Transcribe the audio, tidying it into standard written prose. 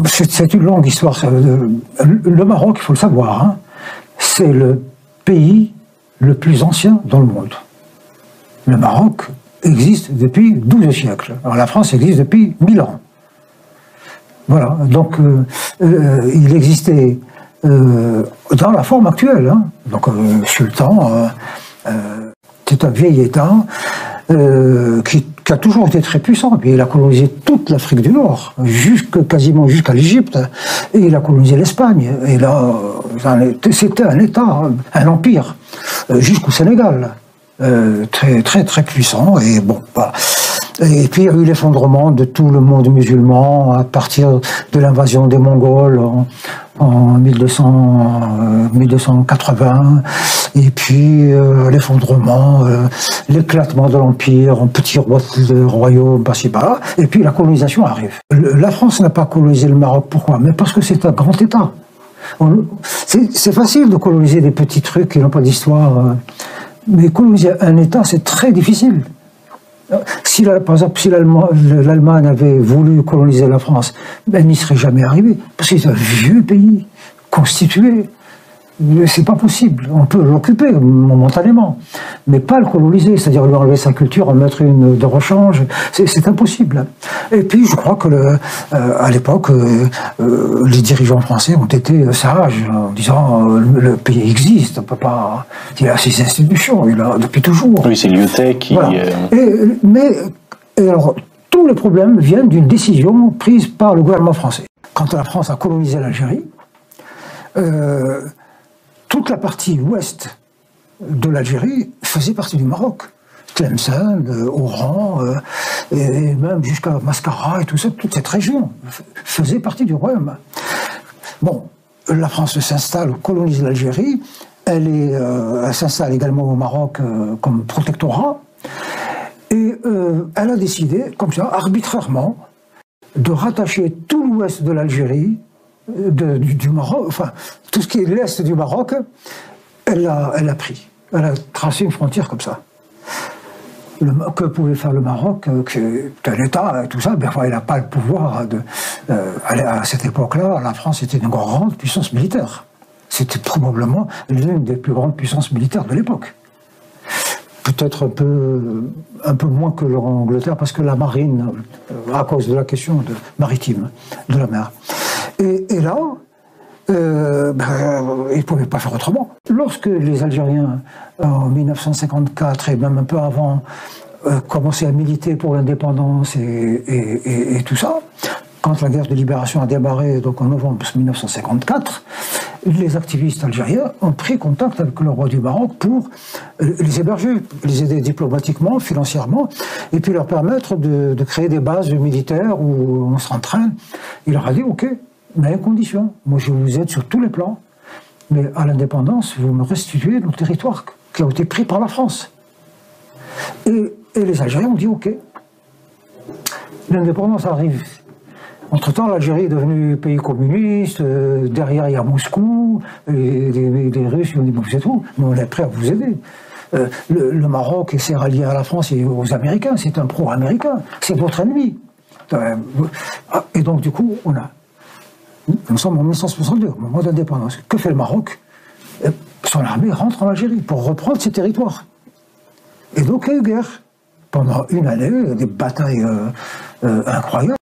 C'est une longue histoire. Le Maroc, il faut le savoir, hein, c'est le pays le plus ancien dans le monde. Le Maroc existe depuis 12 siècles. Alors la France existe depuis 1000 ans. Voilà, donc il existait dans la forme actuelle. Hein. Donc sultan, c'est un vieil État qui a toujours été très puissant. Puis il a colonisé toute l'Afrique du Nord, quasiment jusqu'à l'Égypte, et il a colonisé l'Espagne. Et là, c'était un État, un empire, jusqu'au Sénégal, très puissant. Et bon, voilà. Et puis il y a eu l'effondrement de tout le monde musulman à partir de l'invasion des Mongols en 1280, et puis l'effondrement, l'éclatement de l'Empire en petits royaumes, par-ci par-là, et puis la colonisation arrive. La France n'a pas colonisé le Maroc, pourquoi? Mais parce que c'est un grand État. C'est facile de coloniser des petits trucs qui n'ont pas d'histoire, mais coloniser un État, c'est très difficile. Par exemple, si l'Allemagne avait voulu coloniser la France, elle n'y serait jamais arrivée, parce que c'est un vieux pays, constitué. C'est pas possible. On peut l'occuper momentanément, mais pas le coloniser, c'est-à-dire lui enlever sa culture, en mettre une de rechange, c'est impossible. Et puis je crois que à l'époque, les dirigeants français ont été sages en disant le pays existe, on peut pas. Il a ses institutions, il a depuis toujours. Oui, c'est Lyotet qui. Voilà. Et alors tous les problèmes viennent d'une décision prise par le gouvernement français. Quand la France a colonisé l'Algérie, toute la partie ouest de l'Algérie faisait partie du Maroc. Tlemcen, Oran, et même jusqu'à Mascara et tout ça, toute cette région faisait partie du royaume. Bon, la France s'installe, colonise l'Algérie, elle s'installe également au Maroc comme protectorat, et elle a décidé, comme ça, arbitrairement, de rattacher tout l'ouest de l'Algérie, du Maroc, enfin, tout ce qui est l'est du Maroc, elle a pris. Elle a tracé une frontière comme ça. Que pouvait faire le Maroc, qu'un État, tout ça, ben, enfin, il n'a pas le pouvoir à cette époque-là, la France était une grande puissance militaire. C'était probablement l'une des plus grandes puissances militaires de l'époque. Peut-être un peu moins que l'Angleterre, parce que la marine, à cause de la question maritime, de la mer. Et là, ils ne pouvaient pas faire autrement. Lorsque les Algériens, en 1954 et même un peu avant, commençaient à militer pour l'indépendance et tout ça, quand la guerre de libération a démarré, donc en novembre 1954, les activistes algériens ont pris contact avec le roi du Maroc pour les héberger, les aider diplomatiquement, financièrement, et puis leur permettre de créer des bases militaires où on s'entraîne. Il leur a dit, ok, mais à une condition, moi je vous aide sur tous les plans, mais à l'indépendance, vous me restituez nos territoires qui ont été pris par la France. Et les Algériens ont dit ok. L'indépendance arrive. Entre-temps, l'Algérie est devenue pays communiste, derrière il y a Moscou, et les Russes ont dit bon, c'est tout, mais on est prêt à vous aider. Le Maroc s'est rallié à la France et aux Américains, c'est un pro-américain, c'est votre ennemi. Et donc du coup, nous sommes en 1962, au moment d'indépendance. Que fait le Maroc? Son armée rentre en Algérie pour reprendre ses territoires. Et donc il y a eu guerre. Pendant une année, des batailles incroyables.